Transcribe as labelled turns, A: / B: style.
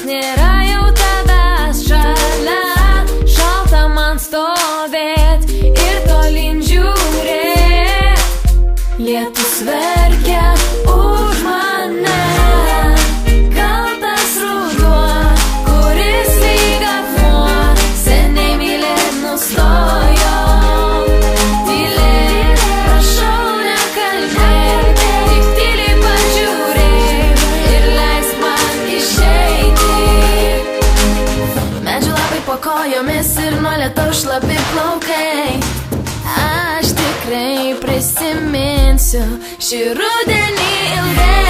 A: nėra jau tavęs šalia, šalta man stovėt ir tolyn žiūrėt. Lietus verkia už mane, kaltas ruduo, kuris lyg akmuo, seniai mylėt nustojo. Tylėk, prašau nekalbėk, tik tyliai pažiūrėk ir leisk man išeiti. Medžių lapai po kojomis ir nuo lietaus šlapi plaukai. Aš tikrai prisiminsiu šį rudenį ilgai.